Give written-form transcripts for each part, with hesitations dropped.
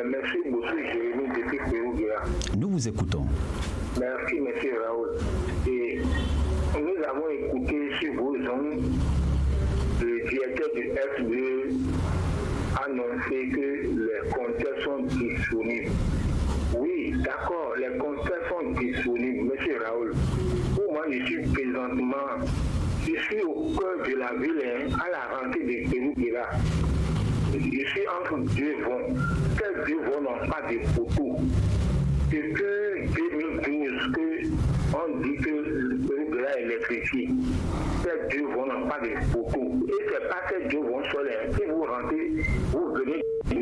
Merci beaucoup, Jérémy, depuis Pérouguéa. Nous vous écoutons. Merci, M. Raoul. Et nous avons écouté sur vos ondes le directeur du FDE annoncer que les compteurs sont disponibles. Oui, d'accord, les compteurs sont disponibles, M. Raoul. Pour moi, je suis présentement, je suis au cœur de la ville, à la rentrée de Pérouguéa. Je suis entre deux vents. Ces deux vents n'ont pas de photos. Depuis 2012, on dit que le Pérouguéa est électrifié. Ces deux vents n'ont pas de photos. Et c'est pas ces deux vents solaires. Si vous rentrez, vous venez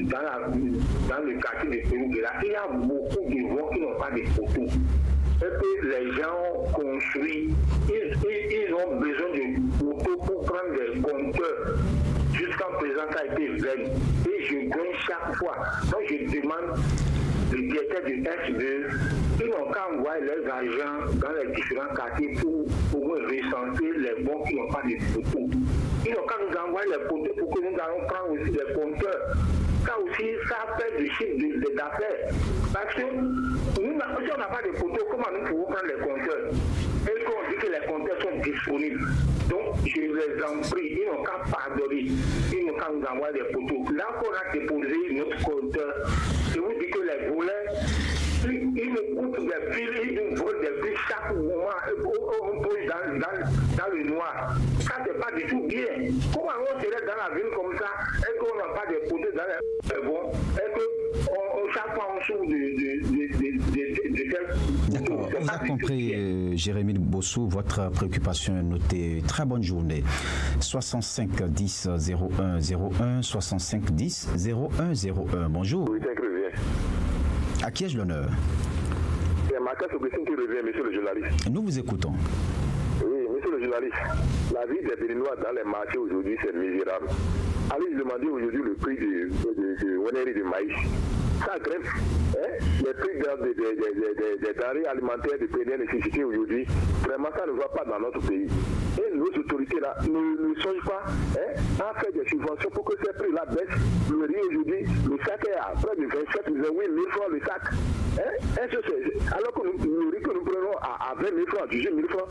dans le quartier de Pérouguéa, il y a beaucoup de vents qui n'ont pas de photos. Et que les gens ont construit, ils ont besoin de photos pour prendre des compteurs. Jusqu'à présent, ça a été vain. Et je gagne chaque fois. Donc je demande le directeur du SDE, ils n'ont qu'à envoyer leurs agents dans les différents quartiers pour recenser les bons qui n'ont pas de photos. Ils n'ont qu'à nous envoyer les photos pour que nous allons prendre aussi des compteurs. Ça aussi, ça fait du chiffre d'affaires. Parce que si on n'a pas de photos, comment nous pouvons prendre les compteurs? Et qu'on dit que les compteurs sont disponibles. Donc, je les en prie, ils n'ont qu'à pardonner, ils n'ont qu'à nous envoyer des photos. Là qu'on a déposé notre compteur, je vous dis que les voleurs, ils nous coupent des fils, ils nous volent des fils chaque moment, on pose dans le noir. Ça, c'est pas du tout bien. Comment on serait dans la ville comme ça, et qu'on n'a pas de photos dans les bon, et que chaque fois on souffre de D'accord, on a compris, Jérémy Bossou, votre préoccupation est notée. Très bonne journée. 65 10 01 01, 65 10 01 01. Bonjour. Oui, c'est que à qui ai-je l'honneur? C'est Marcus Augustin qui revient, monsieur le journaliste. Nous vous écoutons. Oui, monsieur le journaliste, la vie des Béninois dans les marchés aujourd'hui, c'est misérable. Allez demander aujourd'hui le prix du Waneri de maïs. Ça grimpe. Les prix des denrées alimentaires de première nécessité aujourd'hui, vraiment ça ne va pas dans notre pays. Et nos autorités là ne songent pas à faire des subventions pour que ces prix-là baissent. Le riz aujourd'hui, le sac est à près de 27 000 francs le sac. Alors que le riz que nous prenons à 20 000 francs, 18 000 francs,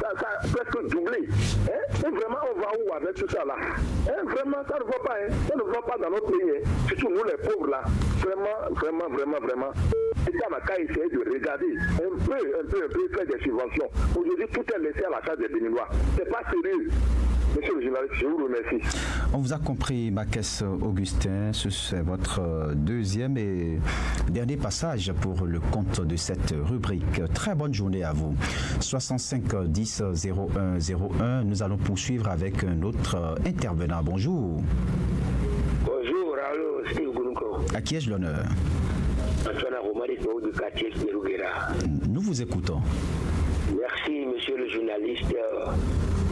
ça a presque doublé. Et vraiment, on va où avec tout ça là? Vraiment, ça ne va pas. Ça ne va pas dans notre pays. Surtout nous les pauvres là. Vraiment. L'État n'a qu'à essayer de regarder un peu, faire des subventions. Aujourd'hui, tout est laissé à la charge des Béninois. C'est pas sérieux. Monsieur le journaliste, je vous remercie. On vous a compris, Marcus Augustin. C'est votre deuxième et dernier passage pour le compte de cette rubrique. Très bonne journée à vous. 65 10 01 01. Nous allons poursuivre avec un autre intervenant. Bonjour. Bonjour, Raoul, Steve Gounouko. À qui ai-je l'honneur? Du quartier Pérouguéa. Nous vous écoutons. Merci, monsieur le journaliste.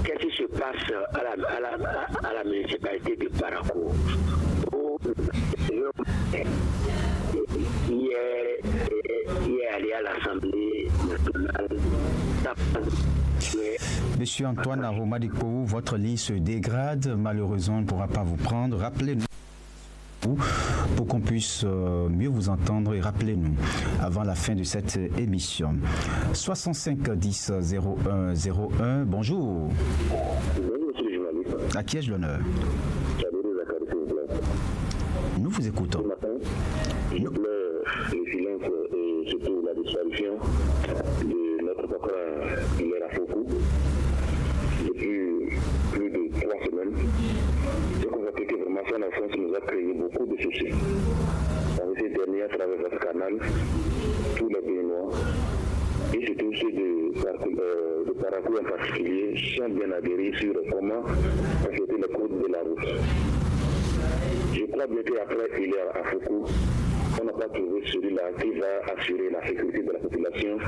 Qu'est-ce qui se passe à la municipalité de Parakou? Il est allé à l'Assemblée nationale. Monsieur Antoine Aromadiko, votre ligne se dégrade. Malheureusement, on ne pourra pas vous prendre. Rappelez-nous pour qu'on puisse mieux vous entendre et rappelez-nous avant la fin de cette émission. 65 10 01 01. Bonjour. Bonjour, monsieur le journaliste. À qui ai-je l'honneur? Nous vous écoutons. Ce matin, je pleure le silence et surtout la disparition de notre papa Hilaire Afoko. Depuis plus de 3 semaines, j'ai constaté que vraiment son absence nous a créé beaucoup de soucis. Ces derniers, à travers votre canal, tous les Béninois, et surtout ceux de Parakou en particulier, sont bien adhérés sur comment respecter les codes de la route. Je crois bien qu'après Hilaire Afoko, on n'a pas trouvé celui-là qui va assurer la sécurité de la population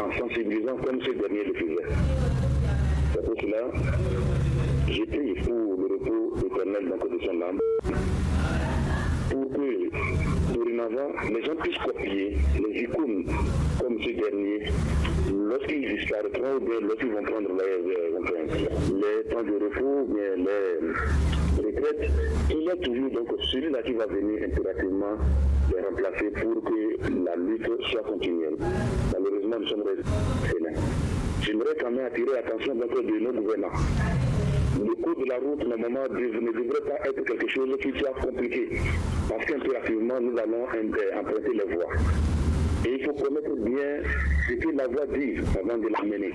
en sensibilisant comme ce dernier le faisait. C'est pour cela, j'ai pris pour le repos éternel d'un côté de son âme, pour que dorénavant les gens puissent copier les icônes comme ce dernier lorsqu'ils disparaîtront ou bien lorsqu'ils vont prendre les temps de repos ou bien les retraites. Il y a toujours donc celui-là qui va venir impérativement les remplacer pour que la lutte soit continuelle. Malheureusement, nous sommes restés. J'aimerais quand même attirer l'attention de nos gouvernants. Le coût de la route, normalement, ne devrait pas être quelque chose qui soit compliqué. Parce qu'impérativement, nous allons emprunter les voies. Et il faut connaître bien ce que la voie dit avant de l'amener.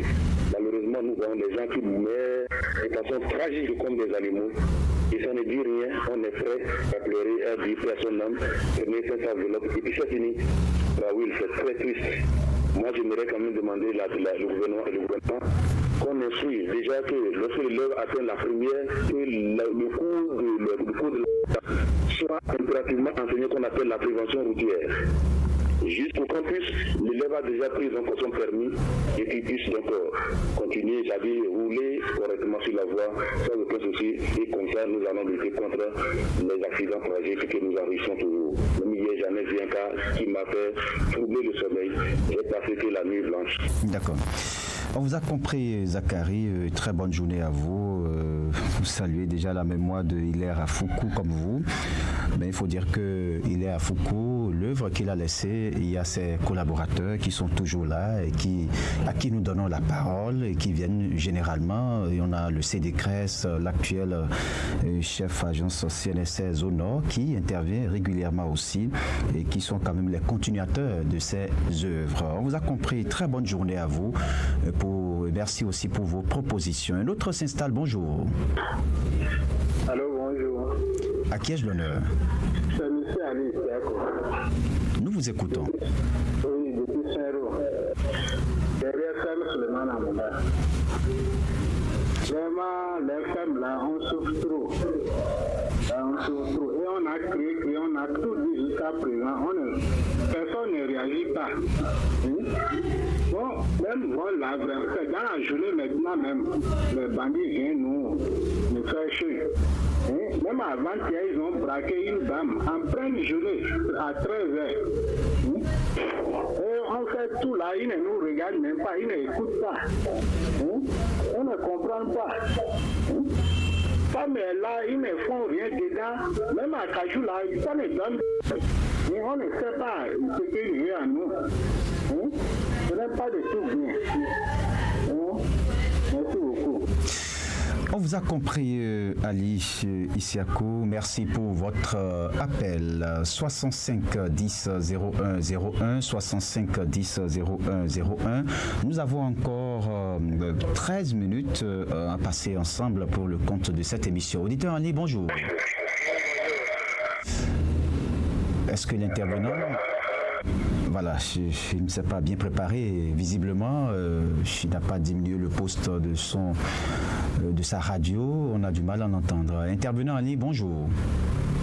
Malheureusement, nous avons des gens qui meurent de façon tragique comme des animaux. Et ça ne dit rien, on est prêt à pleurer, à dire à son âme, prenez 500 enveloppes, et puis c'est fini. Oui, c'est très triste. Moi, j'aimerais quand même demander le gouvernement qu'on instruise déjà que lorsque l'élève atteint la première, que le cours de la soit impérativement enseigné qu'on appelle la prévention routière. Jusqu'au campus, l'élève a déjà pris donc son permis et qu'il puisse donc continuer, c'est-à-dire rouler correctement sur la voie sans aucun souci. Et comme ça, nous allons lutter contre les accidents tragiques que nous enregistrons toujours. Même hier, j'en ai vu un cas qui m'a fait troubler le sommeil. J'ai passé que la nuit blanche. D'accord. On vous a compris, Zachary. Très bonne journée à vous. Vous saluez déjà la mémoire de Hilaire Afoukou comme vous. Mais il faut dire que Hilaire Afoukou, l'œuvre qu'il a laissée, il y a ses collaborateurs qui sont toujours là et à qui nous donnons la parole et qui viennent généralement. Et on a le CDCRES, l'actuel chef agence CNSS au Nord, qui intervient régulièrement aussi et qui sont quand même les continuateurs de ces œuvres. On vous a compris. Très bonne journée à vous. Merci aussi pour vos propositions. Un autre s'installe. Bonjour. Allô, bonjour. À qui ai-je l'honneur? C'est M. Ali Siako. Nous vous écoutons. Oui, depuis Saint-Roch. Derrière Sam Suleiman Amoula. Vraiment, les femmes là, on souffre trop. Et on a crié, on a tout dit jusqu'à présent. Personne ne réagit pas. Bon, même voilà, dans la journée maintenant même, les bandits viennent nous faire chier. Même avant-hier, ils ont braqué une dame en pleine journée à 13h. Et on fait tout là, ils ne nous regardent même pas, ils n'écoutent pas. On ne comprend pas. Comme là, ils ne font rien dedans, même à Kajou là, ça ne donne. Mais on ne sait pas ce qu'il y a à nous. Ce n'est pas de tout bien. Merci beaucoup. On vous a compris, Ali Isiakou. Merci pour votre appel. 65 10 01 01, 65 10 01 01. Nous avons encore 13 minutes à passer ensemble pour le compte de cette émission. Auditeur Ali, bonjour. Est-ce que l'intervenant... Voilà, il ne s'est pas bien préparé, visiblement. Il n'a pas diminué le poste de sa radio. On a du mal à l'entendre. Intervenant Ali, bonjour.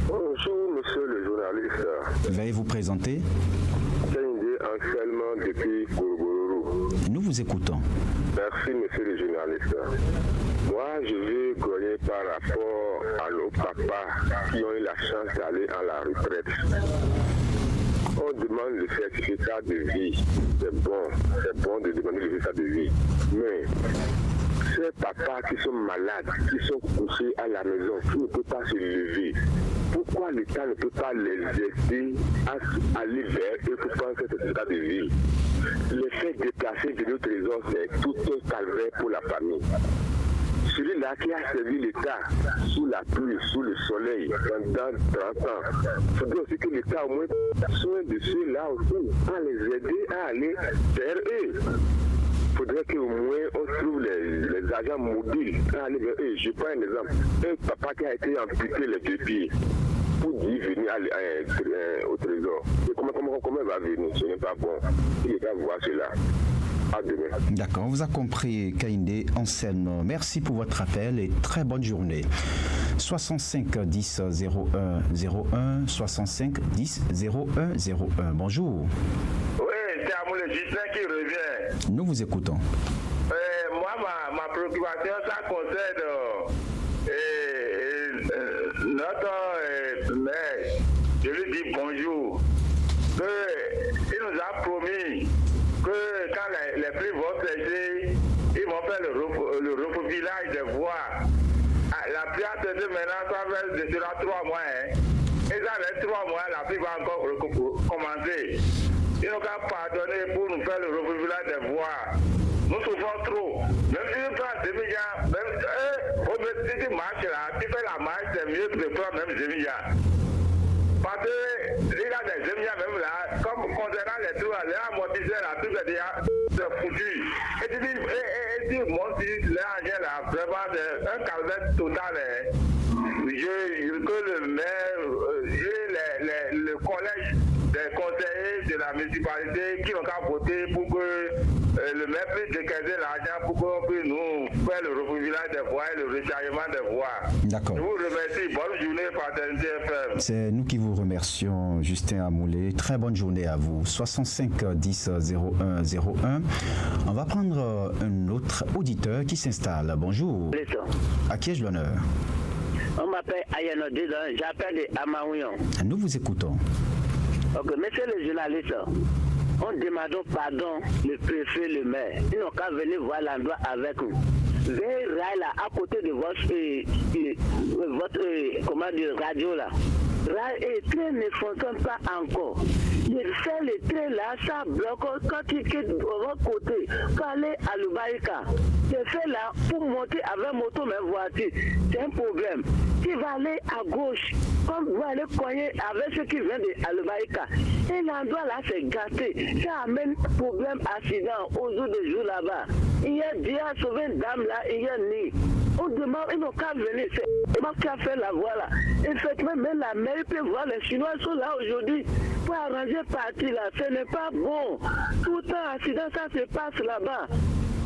Bonjour, monsieur le journaliste. Veuillez vous présenter. Kainde Anselme depuis Gorgororo. Nous vous écoutons. Merci, monsieur le journaliste. Moi, je veux cogner par rapport à nos papas qui ont eu la chance d'aller à la retraite. On demande le certificat de vie. C'est bon de demander le certificat de vie. Mais ces papas qui sont malades, qui sont couchés à la maison, qui ne peuvent pas se lever, pourquoi l'État ne peut pas les aider à aller vers eux pour prendre ce certificat de vie? Le fait de déplacer de notre trésor, c'est tout un calvaire pour la famille. Celui-là qui a servi l'État sous la pluie, sous le soleil, pendant 30 ans, il faudrait aussi que l'État au moins soin de ceux-là aussi, à les aider à aller vers eux. Il faudrait qu'au moins on trouve les agents mobiles à aller vers eux. Je prends un exemple. Un papa qui a été amputé les deux pieds pour dire venir au trésor. Et comment il va venir? Ce n'est pas bon. Il va voir cela. D'accord, on vous a compris, Kainde Anselme. Merci pour votre appel et très bonne journée. 65 10 01 01, 65 10 01 01. Bonjour. Oui, c'est à mon Justin qui revient. Nous vous écoutons. Moi, ma préoccupation, ça concerne notre maire. Je lui dis bonjour. Il nous a promis que quand les prix vont cesser, ils vont faire le refilage des voies. La pluie a cessé maintenant, ça sera 3 mois. Et dans les 3 mois, la pluie va encore commencer. Ils n'ont qu'à pardonner pour nous faire le revival des voix. Nous souffrons trop. Même si tu prends Zemilla, si tu marches là, tu fais la marche, c'est mieux que de prendre même Zemilla. Parce que il y a des Zemilla même là, comme concernant les trous, les amortisseurs là, tout est déjà foutu. Et tu dis, mon fils, l'engin là, vraiment, c'est un calvaire total. Que le maire, le collège des conseillers de la municipalité qui ont qu'à voter pour que le maire puisse décaisser l'argent pour qu'on puisse nous faire le refouillage des voies et le rechargement des voies. D'accord. Je vous remercie. Bonne journée, Fraternité FM. C'est nous qui vous remercions, Justin Amoulé. Très bonne journée à vous. 65 10 01 01. On va prendre un autre auditeur qui s'installe. Bonjour. À qui ai-je l'honneur? On m'appelle Ayano Didan, j'appelle de Amaouyon. Nous vous écoutons. Ok, monsieur le journaliste, on demande pardon le préfet, le maire. Ils n'ont qu'à venir voir l'endroit avec nous. Veuillez là, à côté de votre comment dire, radio là. Le train ne fonctionne pas encore. Il fait le train là, ça bloque quand tu quittes de votre côté pour aller à l'Ubaïka. Le fait là, pour monter avec moto, même voiture, c'est un problème. Tu vas aller à gauche, comme vous allez cogner avec ceux qui viennent de l'Ubaïka. Et l'endroit là, c'est gâté. Ça amène problème, accident aux autres de jour là-bas. Il y a déjà sauvé une dame là, il y a ni. On demande, ils n'ont qu'à venir. C'est moi qui a fait la voie là. Effectivement, même la mairie peut voir, les Chinois sont là aujourd'hui pour arranger parti là. Ce n'est pas bon. Tout un accident, ça se passe là-bas.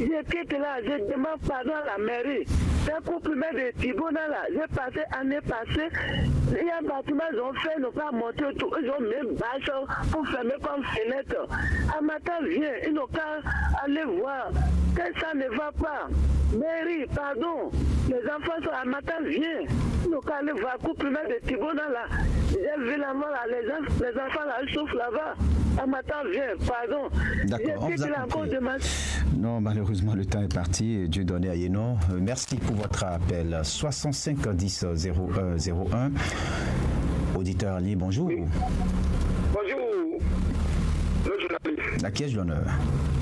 Je quitte là, je demande pardon à la mairie. C'est un compliment de tribunal là. J'ai passé année passée. Il y a un bâtiment, ils ont fait, ils n'ont pas monté tout. Ils ont mis bâche pour fermer comme fenêtre. Un matin vient, ils n'ont qu'à aller voir que ça ne va pas. Mairie, pardon. Les enfants sont à matin vient. Ils n'ont qu'à aller voir compliment de tribunal là. J'ai vu là-bas là, les enfants là, ils souffrent là-bas. Un matin vient, pardon. D'accord, on vous a compris. Non, malheureusement, le temps est parti. Dieu donné à Yéno. Merci pour votre appel. 65 10 01 01. Auditeur Ali, bonjour. Oui. Bonjour, le journaliste. À qui ai-je l'honneur?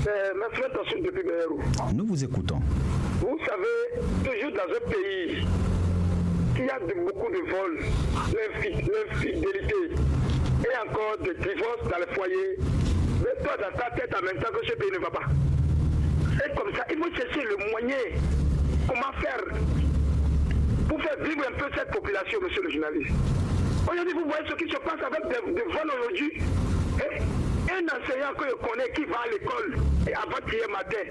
C'est ma frère Tassou depuis Béhéro. Nous vous écoutons. Vous savez, toujours dans un pays qui a beaucoup de vols, l'infidélité et encore des divorces dans les foyers, mais toi dans ta tête en même temps que ce pays ne va pas. Et comme ça, il faut chercher le moyen, comment faire pour faire vivre un peu cette population, monsieur le journaliste. Aujourd'hui, vous voyez ce qui se passe avec des vols aujourd'hui. Un enseignant que je connais qui va à l'école et avant-hier matin,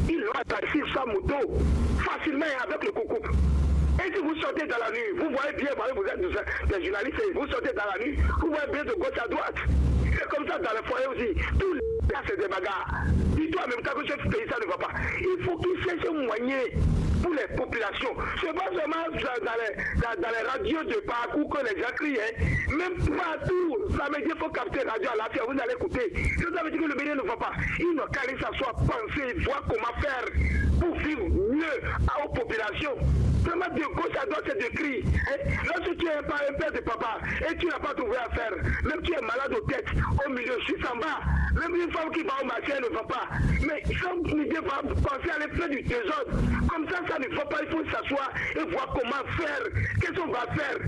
il va passer sa moto facilement avec le coucou. Et si vous sortez dans la nuit, vous voyez bien, vous êtes des journalistes, vous sortez dans la nuit, vous voyez bien de gauche à droite. C'est comme ça dans le foyer aussi. Tous les gars, c'est des bagarres. Dis-toi en même temps que ce pays, ça ne va pas. Il faut qu'ils cherchent un moyen pour les populations. Ce n'est pas seulement dans les radios de parcours que les gens crient, même partout. Ça veut dire qu'il faut capter la radio à la fin, vous allez écouter. Ça veut dire que le bénin ne va pas. Il n'a qu'à aller s'asseoir, penser, voir comment faire pour vivre mieux aux populations. Vraiment de gauche à droite, c'est de cri. Lorsque tu es un père de papa et tu n'as pas trouvé à faire, même tu es malade aux têtes, au milieu, juste en bas, même une femme qui va au marché, elle ne va pas. Mais sans l'idée va penser à l'effet du désordre. Comme ça ne va pas, il faut s'asseoir et voir comment faire. Qu'est-ce qu'on va faire?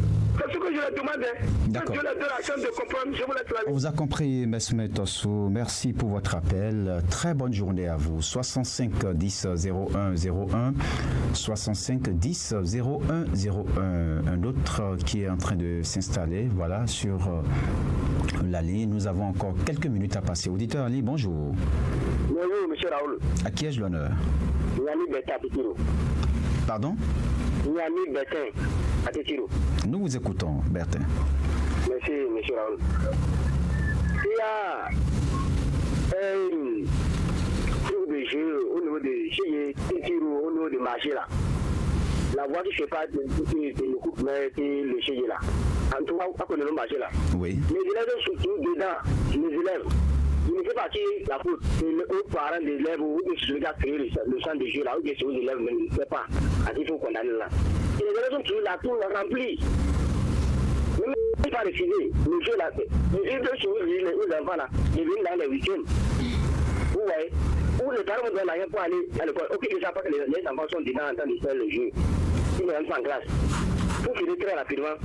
C'est ce que je leur demande. D'accord. Je leur donne la chance de comprendre. Je vous laisse la vie. On vous a compris, M. Tossou. Merci pour votre appel. Très bonne journée à vous. 65 10 01 01. 65 10 01 01. Un autre qui est en train de s'installer, voilà, sur la ligne. Nous avons encore quelques minutes à passer. Auditeur Ali, bonjour. Bonjour, M. Raoul. À qui ai-je l'honneur? Yami Beta Petiro. Pardon? Yami Bertin à Tétiro. Nous vous écoutons, Bertin. Merci, M. Raoul. Il y a un truc de jeu au niveau de chez Tétiro, au niveau du marché là. La voie qui ne fait pas de coupe, mais le chez là. En tout cas, on connaît le marché là. Oui. Les élèves sont surtout dedans, les élèves. Il ne fait pas la faute aux parents des élèves ou celui qui a créé le centre de jeu là, ou celui des élèves, mais il ne fait pas. Il faut condamner là. Et les élèves sont toujours là, tout rempli. Mais pas refuser. Le jeu là, il peut suivre les enfants là, ils viennent dans les week-ends. Vous voyez? Où les parents donnent rien pour aller à l'école. Ok, ils ne savent pas que les enfants sont déjà en train de faire le jeu. Ils rentrent en classe. Pour finir très rapidement,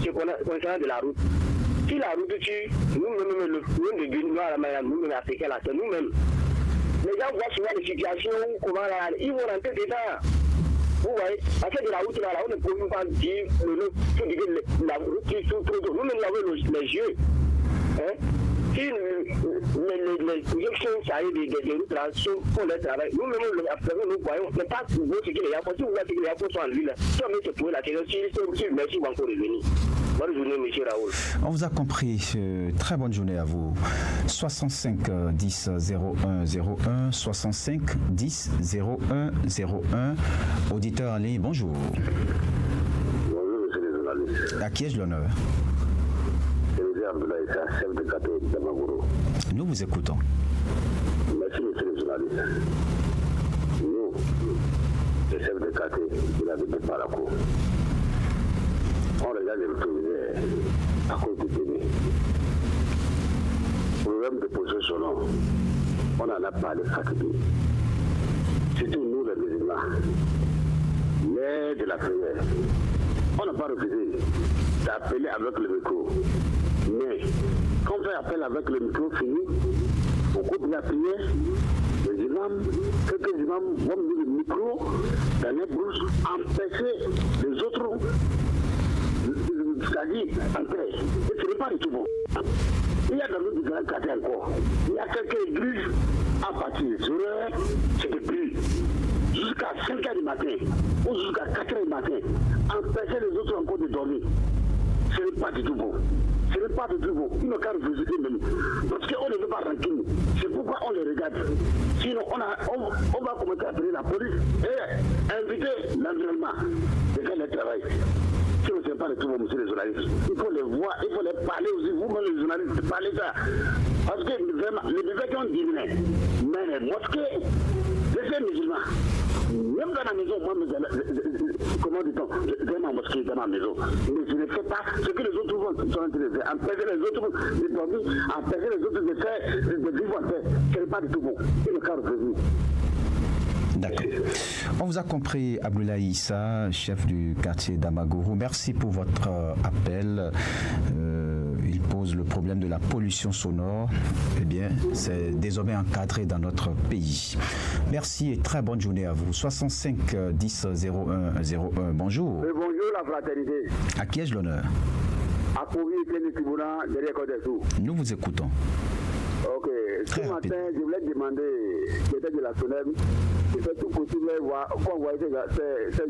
c'est concernant de la route. Si la route tue, nous-mêmes, le problème de Guinée, nous-mêmes, Africains, là, c'est nous-mêmes. Les gens voient souvent les situations où, comment là, ils vont rentrer dedans. Vous voyez, à cette de la route là, on ne peut pas dire la route qui est trop tôt. Nous-mêmes, nous avons les yeux. Hein? Si les projections des routes là font leur travail, nous-mêmes, nous voyons, mais pas pour ce qu'il y a. Si vous voyez ce qu'il y a pour soi en lui, là, si on met ce point là, si merci, on va encore revenir. Bonne journée, monsieur Raoul. On vous a compris. Très bonne journée à vous. 65 10 01 01 65 10 01 01. Auditeur en ligne, bonjour. Bonjour, monsieur le journaliste. À qui ai-je l'honneur? C'est Abdoulaye Issa, chef de quartier d'Amagoro. Nous vous écoutons. Merci, monsieur le journaliste. Nous, les chefs de quartier de la ville de Parakou, on regarde les rétroviseurs à cause du télé. Problème de position sonore, on en a parlé fatigué. Surtout nous, les musulmans, l'heure de la prière. On n'a pas refusé d'appeler avec le micro. Mais quand on fait appel avec le micro fini, au cours de la prière, les imams, quelques imams vont mettre le micro dans les brouches, empêcher les autres, c'est-à-dire entrer. Et ce n'est pas du tout bon. Il y a dans nos différents quartiers encore. Il y a quelques églises à partir de 0h, c'est depuis jusqu'à 5h du matin ou jusqu'à 4h du matin, empêcher les autres encore de dormir. Ce n'est pas du tout bon. Ce n'est pas du tout bon. Ils n'ont qu'à refuser même. Parce qu'on ne veut pas rancune. C'est pourquoi on les regarde. Sinon, on va commencer à appeler la police et inviter l'environnement de faire le travail. Sinon, ce n'est pas du tout bon, monsieur les journalistes. Il faut les voir, il faut les parler aussi. Vous-même, les journalistes, parlez ça. Parce que vraiment, les bébés ont diminué. Mais les mosquées, les musulmans, même dans la maison, moi, comment dit-on, j'ai ma mosquée dans ma maison. Mais je ne fais pas ce que les autres sont en train de faire. Empêcher les autres de dormir, empêcher les autres de faire, de vivre en paix. Ce n'est pas du tout bon. Et le cas revenu. D'accord. On vous a compris, Abdoulaye Issa, chef du quartier d'Amagoro. Merci pour votre appel. Il pose le problème de la pollution sonore. Eh bien, c'est désormais encadré dans notre pays. Merci et très bonne journée à vous. 65 10 01 01. Bonjour. Oui, bonjour la fraternité. À qui ai-je l'honneur? À Pouvi, Étienne Tibouna, derrière Côte-des-Sous. Nous vous écoutons. Ok. Ce matin, je voulais demander, peut-être de la SONEM, si c'est tout possible, qu'on voit ces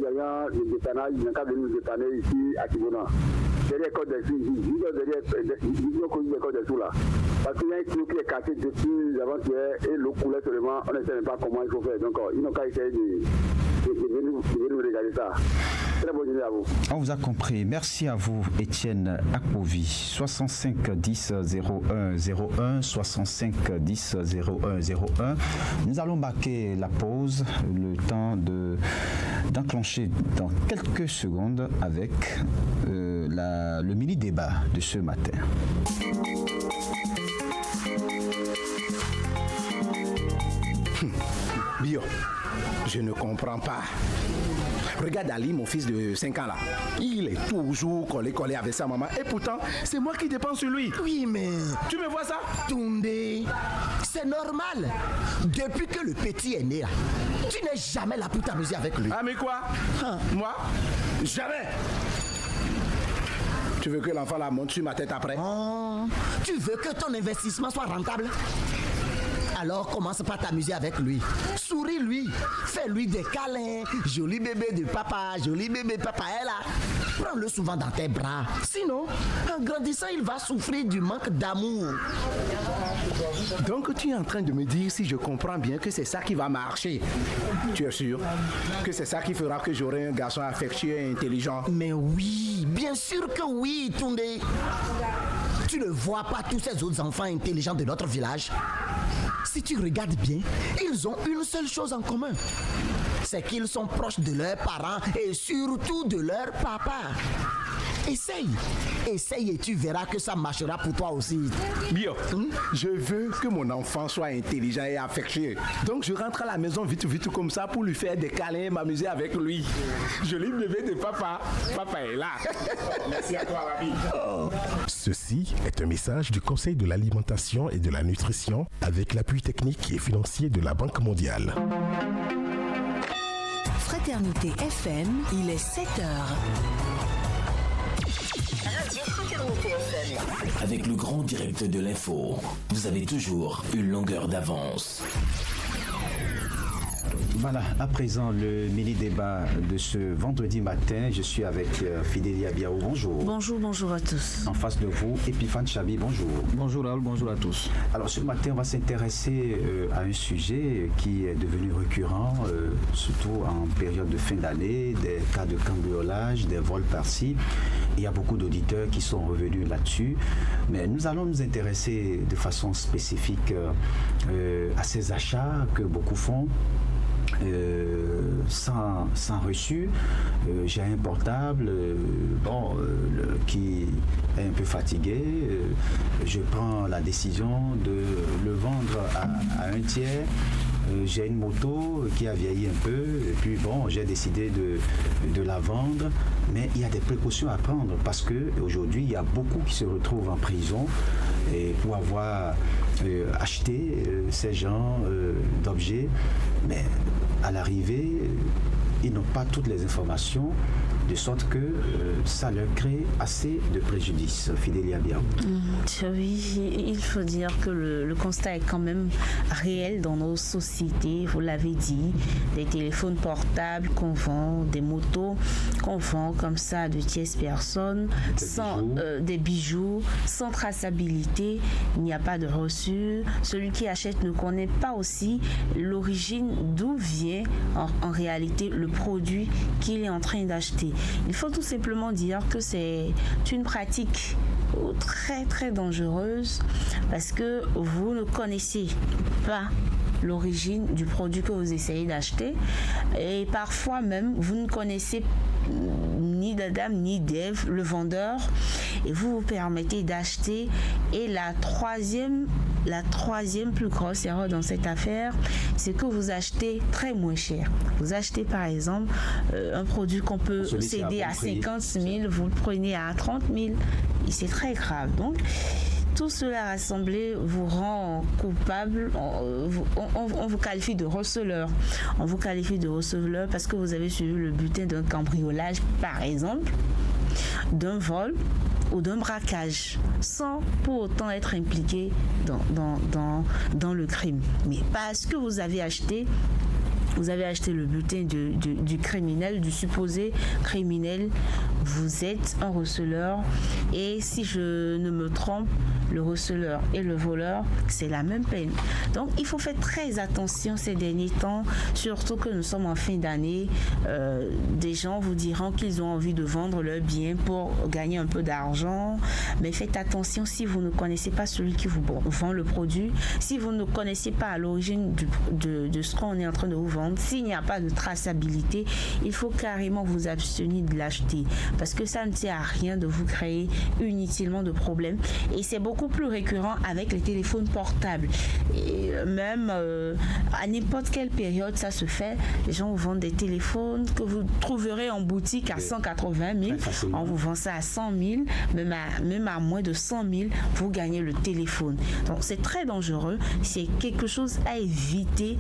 gagnants de dépannage, ils n'ont qu'à venir nous dépanner ici à Tibouna. Derrière Côte-des-Sous, derrière Côte-des-Sous là. Parce qu'il y a un tuyau qui est cassé depuis avant-hier et l'eau coulait seulement, on ne sait même pas comment il faut faire. Donc, ils n'ont qu'à essayer de venir regarder ça. Très bonne journée à vous. On vous a compris. Merci à vous, Étienne Akpovi. 65 10 01 01 65 10 01 01. Nous allons marquer la pause, le temps d'enclencher dans quelques secondes avec le mini-débat de ce matin. Bio, je ne comprends pas. Regarde Ali, mon fils de 5 ans là. Il est toujours collé avec sa maman. Et pourtant, c'est moi qui dépense sur lui. Oui, mais... Tu me vois ça? Toundé, c'est normal. Depuis que le petit est né là, tu n'es jamais là pour t'amuser avec lui. Ah mais quoi? Moi? Jamais. Tu veux que l'enfant là monte sur ma tête après? Oh, tu veux que ton investissement soit rentable? Alors commence par t'amuser avec lui. Souris-lui. Fais-lui des câlins. Joli bébé de papa, joli bébé papa est là. Prends-le souvent dans tes bras. Sinon, en grandissant, il va souffrir du manque d'amour. Donc tu es en train de me dire, si je comprends bien, que c'est ça qui va marcher. Tu es sûr que c'est ça qui fera que j'aurai un garçon affectueux et intelligent? Mais oui, bien sûr que oui, Toundé. Tu ne vois pas tous ces autres enfants intelligents de notre village? Si tu regardes bien, ils ont une seule chose en commun. C'est qu'ils sont proches de leurs parents et surtout de leur papa. Essaye et tu verras que ça marchera pour toi aussi. Bien, je veux que mon enfant soit intelligent et affectueux. Donc je rentre à la maison vite comme ça pour lui faire des câlins et m'amuser avec lui. Joli bébé de papa. Papa est là. Merci à toi, Ravi. Ceci est un message du Conseil de l'alimentation et de la nutrition avec l'appui technique et financier de la Banque mondiale. Fraternité FM, il est 7h. Radio Fraternité FM. Avec le grand direct de l'info, vous avez toujours une longueur d'avance. Voilà, à présent, le mini-débat de ce vendredi matin. Je suis avec Fidélia Biao, bonjour. Bonjour à tous. En face de vous, Epiphane Chabi, bonjour. Bonjour Raoul, bonjour à tous. Alors ce matin, on va s'intéresser à un sujet qui est devenu récurrent, surtout en période de fin d'année, des cas de cambriolage, des vols par-ci. Il y a beaucoup d'auditeurs qui sont revenus là-dessus. Mais nous allons nous intéresser de façon spécifique à ces achats que beaucoup font. Sans reçu. J'ai un portable qui est un peu fatigué. Je prends la décision de le vendre à un tiers. J'ai une moto qui a vieilli un peu et puis j'ai décidé de la vendre, mais il y a des précautions à prendre parce qu'aujourd'hui il y a beaucoup qui se retrouvent en prison et pour avoir acheté ces genres d'objets, mais à l'arrivée ils n'ont pas toutes les informations, de sorte que ça leur crée assez de préjudice. Fidélia Biao. Oui, il faut dire que le constat est quand même réel dans nos sociétés. Vous l'avez dit, des téléphones portables qu'on vend, des motos qu'on vend comme ça de tierces personnes, des bijoux, sans traçabilité. Il n'y a pas de reçu. Celui qui achète ne connaît pas aussi l'origine, d'où vient en réalité le produit qu'il est en train d'acheter. Il faut tout simplement dire que c'est une pratique très très dangereuse parce que vous ne connaissez pas l'origine du produit que vous essayez d'acheter et parfois même vous ne connaissez ni d'Adam ni d'Ève, le vendeur, et vous permettez d'acheter. Et la troisième plus grosse erreur dans cette affaire, c'est que vous achetez très moins cher. Vous achetez par exemple un produit qu'on peut céder à 50 000, vous le prenez à 30 000 et c'est très grave. Donc tout cela rassemblé vous rend coupable. On vous qualifie de receleur. On vous qualifie de receleur parce que vous avez suivi le butin d'un cambriolage, par exemple, d'un vol ou d'un braquage, sans pour autant être impliqué dans le crime. Mais parce que vous avez acheté le butin du criminel, du supposé criminel, vous êtes un receleur. Et si je ne me trompe, le receleur et le voleur, c'est la même peine. Donc il faut faire très attention ces derniers temps, surtout que nous sommes en fin d'année. Des gens vous diront qu'ils ont envie de vendre leurs biens pour gagner un peu d'argent, mais faites attention si vous ne connaissez pas celui qui vous vend le produit, si vous ne connaissez pas à l'origine de ce qu'on est en train de vous vendre. S'il n'y a pas de traçabilité, il faut carrément vous abstenir de l'acheter parce que ça ne sert à rien de vous créer inutilement de problèmes. Et c'est beaucoup plus récurrent avec les téléphones portables. Et même à n'importe quelle période, ça se fait. Les gens vous vendent des téléphones que vous trouverez en boutique à 180 000. On vous vend ça à 100 000, même à moins de 100 000, vous gagnez le téléphone. Donc c'est très dangereux. C'est quelque chose à éviter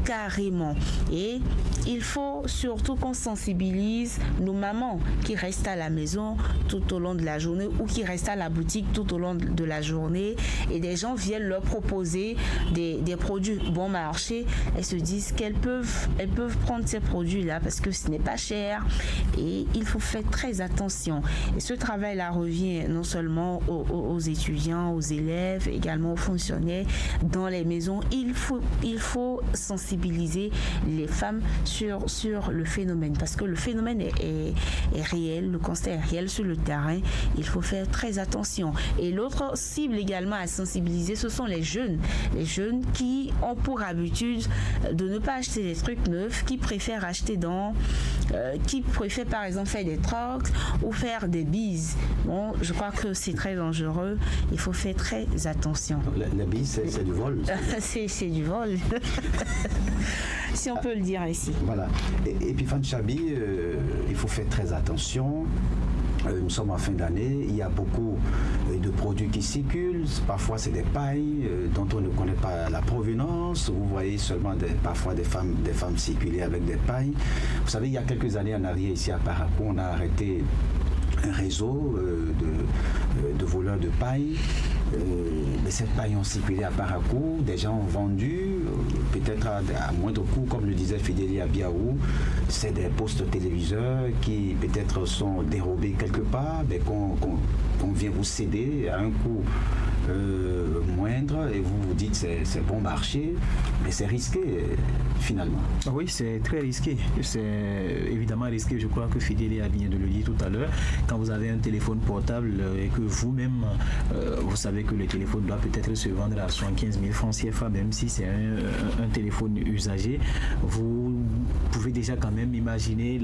carrément. Et il faut surtout qu'on sensibilise nos mamans qui restent à la maison tout au long de la journée ou qui restent à la boutique tout au long de la journée et des gens viennent leur proposer des produits bon marché. Elles se disent qu'elles peuvent prendre ces produits-là parce que ce n'est pas cher et il faut faire très attention. Et ce travail-là revient non seulement aux étudiants, aux élèves, également aux fonctionnaires dans les maisons. Il faut sensibiliser les femmes sur le phénomène parce que le phénomène est réel, le constat est réel sur le terrain. Il faut faire très attention. Et l'autre cible également à sensibiliser, ce sont les jeunes qui ont pour habitude de ne pas acheter des trucs neufs, qui préfèrent acheter qui préfèrent par exemple faire des trocs ou faire des bises. Bon, je crois que c'est très dangereux, il faut faire très attention. La bise, c'est du vol. C'est du vol. Si on peut le dire ici. Voilà. Et puis Fan Chabi, il faut faire très attention. Nous sommes en fin d'année, il y a beaucoup de produits qui circulent, parfois c'est des pailles dont on ne connaît pas la provenance, vous voyez seulement parfois des femmes circuler avec des pailles. Vous savez, il y a quelques années en arrière ici à Parakou, on a arrêté un réseau de voleurs de paille. Mais ces pailles ont circulé à Parakou, des gens ont vendu, peut-être à moindre coût, comme le disait Fidéli Abiaou, c'est des postes téléviseurs qui peut-être sont dérobés quelque part, mais qu'on vient vous céder à un coût moindre et vous dites c'est bon marché, mais c'est risqué finalement. Oui, c'est très risqué. C'est évidemment risqué. Je crois que Fidéli a bien de le dire tout à l'heure. Quand vous avez un téléphone portable et que vous-même, vous savez que le téléphone doit peut-être se vendre à 75 000 francs CFA, même si c'est un téléphone usagé, vous pouvez déjà quand même imaginer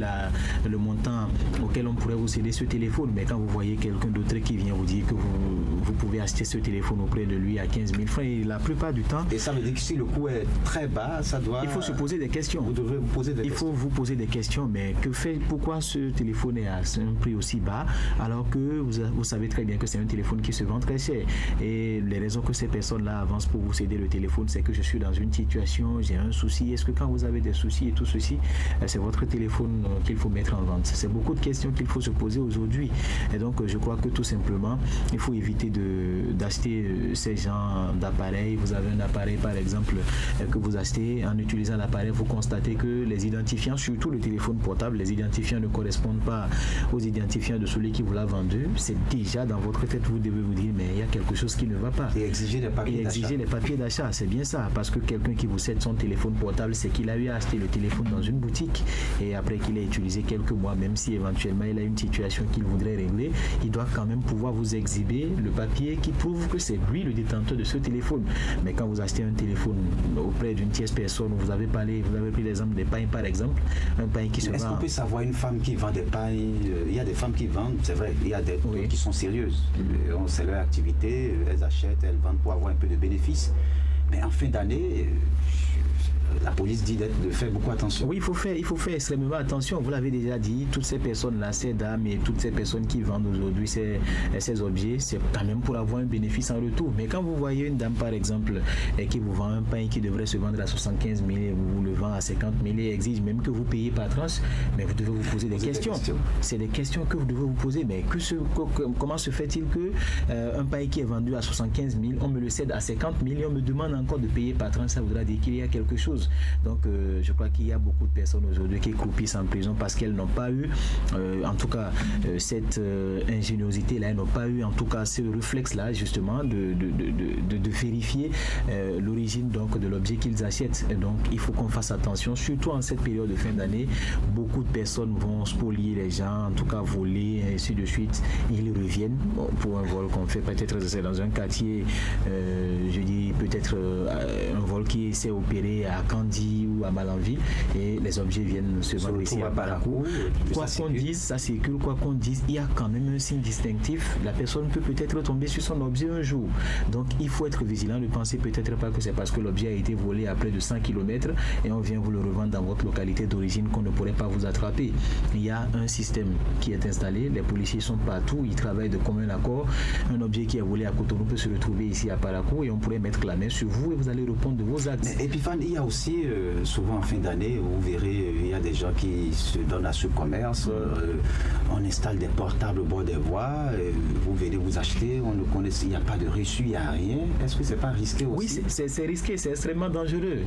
le montant auquel on pourrait vous céder ce téléphone. Mais quand vous voyez quelqu'un d'autre qui vient vous dire que vous pouvez acheter ce téléphone auprès de lui à 15 000 francs, et la plupart du temps... Et ça veut dire que si le coût est très bas, ça doit... Il faut se poser des questions. Vous devrez vous poser des questions. Il faut vous poser des questions, mais pourquoi ce téléphone est à un prix aussi bas, alors que vous savez très bien que c'est un téléphone qui se vend très cher. Et les raisons que ces personnes-là avancent pour vous céder le téléphone, c'est que je suis dans une situation, j'ai un souci. Est-ce que quand vous avez des soucis et tout ceci, c'est votre téléphone qu'il faut mettre en vente? C'est beaucoup de questions qu'il faut se poser aujourd'hui. Et donc, je crois que tout simplement, il faut éviter d'acheter ces genres d'appareils. Vous avez un appareil, par exemple, que vous achetez. En utilisant l'appareil, vous constatez que les identifiants, surtout le téléphone portable, les identifiants ne correspondent pas aux identifiants de celui qui vous l'a vendu. C'est déjà dans votre tête, vous devez vous dire, mais il y a quelque chose qui ne va pas. Et exiger les papiers d'achat. C'est bien ça. Parce que quelqu'un qui vous cède son téléphone portable, c'est qu'il a eu à acheter le téléphone dans une boutique. Et après qu'il ait utilisé quelques mois, même si éventuellement il a une situation qu'il voudrait régler, il doit quand même pouvoir vous exhiber le papier qui prouve que c'est lui le détenteur de ce téléphone. Mais quand vous achetez un téléphone auprès d'une tierce personne, vous avez pris l'exemple des pailles par exemple, un paille qui se vend. Est-ce qu'on peut savoir une femme qui vend des pailles? Il y a des femmes qui vendent, c'est vrai, il y a des qui sont sérieuses. C'est leur activité, elles achètent, elles vendent pour avoir un peu de bénéfices. Mais en fin d'année, la police dit de faire beaucoup attention. Oui, il faut faire extrêmement attention. Vous l'avez déjà dit, toutes ces personnes-là, ces dames et toutes ces personnes qui vendent aujourd'hui ces objets, c'est quand même pour avoir un bénéfice en retour. Mais quand vous voyez une dame, par exemple, qui vous vend un pain qui devrait se vendre à 75 000 et vous le vend à 50 000 et exige même que vous payez par tranche, mais vous devez vous poser des questions. C'est des questions que vous devez vous poser. Mais comment se fait-il que un pain qui est vendu à 75 000, on me le cède à 50 000 et on me demande encore de payer par tranche? Ça voudra dire qu'il y a quelque chose. Donc je crois qu'il y a beaucoup de personnes aujourd'hui qui croupissent en prison parce qu'elles n'ont pas eu en tout cas cette ingéniosité là, elles n'ont pas eu en tout cas ce réflexe là justement de vérifier l'origine donc de l'objet qu'ils achètent. Et donc il faut qu'on fasse attention, surtout en cette période de fin d'année. Beaucoup de personnes vont spolier les gens, en tout cas voler et ainsi de suite. Ils reviennent pour un vol qu'on fait, peut-être c'est dans un quartier je dis peut-être un vol qui s'est opéré à Candy ou à Malanville et les objets viennent se vendre ici à Parakou. Quoi qu'on dise, ça circule, quoi qu'on dise, il y a quand même un signe distinctif. La personne peut peut-être tomber sur son objet un jour. Donc il faut être vigilant. Ne pensez peut-être pas que c'est parce que l'objet a été volé à près de 100 km et on vient vous le revendre dans votre localité d'origine qu'on ne pourrait pas vous attraper. Il y a un système qui est installé. Les policiers sont partout. Ils travaillent de commun accord. Un objet qui est volé à Cotonou peut se retrouver ici à Parakou et on pourrait mettre la main sur vous et vous allez répondre de vos actes. Et puis il y a aussi souvent en fin d'année, vous verrez, il y a des gens qui se donnent à ce commerce. On installe des portables au bord des voies. Vous venez vous acheter, on ne connaît, il n'y a pas de reçu, il n'y a rien. Est-ce que c'est pas risqué aussi? Oui, c'est risqué, c'est extrêmement dangereux.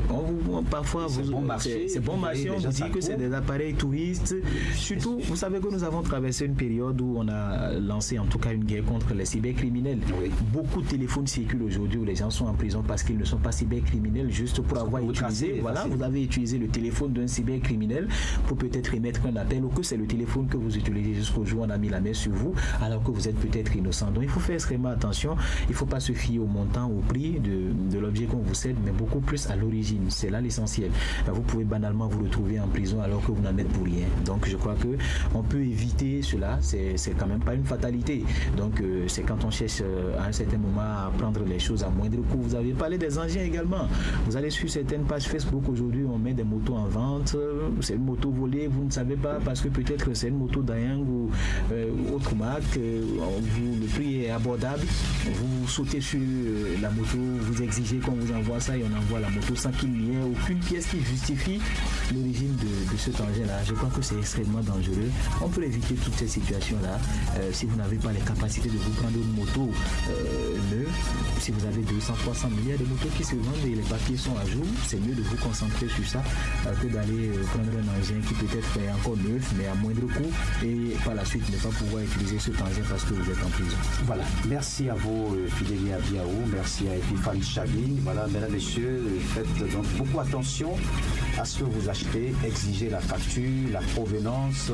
Parfois, c'est bon marché. C'est bon marché, on vous dit que c'est des appareils touristes. Surtout, vous savez que nous avons traversé une période où on a lancé en tout cas une guerre contre les cybercriminels. Oui. Beaucoup de téléphones circulent aujourd'hui où les gens sont en prison parce qu'ils ne sont pas cybercriminels juste pour avoir utilisé utilisé, vous avez utilisé le téléphone d'un cybercriminel pour peut-être émettre un appel, ou que c'est le téléphone que vous utilisez jusqu'au jour où on a mis la main sur vous, alors que vous êtes peut-être innocent. Donc il faut faire extrêmement attention. Il ne faut pas se fier au montant, au prix de l'objet qu'on vous cède, mais beaucoup plus à l'origine. C'est là l'essentiel. Vous pouvez banalement vous retrouver en prison alors que vous n'en êtes pour rien. Donc je crois que on peut éviter cela. C'est quand même pas une fatalité. Donc c'est quand on cherche à un certain moment à prendre les choses à moindre coût. Vous avez parlé des engins également. Vous allez sur certaines pages Facebook aujourd'hui, on met des motos en vente. C'est une moto volée, vous ne savez pas parce que peut-être c'est une moto Dayang ou autre marque. Le prix est abordable. Vous sautez sur la moto, vous exigez qu'on vous envoie ça et on envoie la moto sans qu'il n'y ait aucune pièce qui justifie l'origine de cet engin-là. Je crois que c'est extrêmement dangereux. On peut éviter toutes ces situations-là si vous n'avez pas les capacités de vous prendre une moto neuve. Si vous avez 200, 300 milliards de motos qui se vendent et les papiers sont à jour, c'est mieux de vous concentrer sur ça que d'aller prendre un engin qui peut-être est encore neuf mais à moindre coût et par la suite ne pas pouvoir utiliser cet engin parce que vous êtes en prison. Voilà, merci à vous Fidélia Biao, merci à Epiphane Chabi. Voilà, mesdames, messieurs, faites donc beaucoup attention à ce que vous achetez, exigez la facture, la provenance.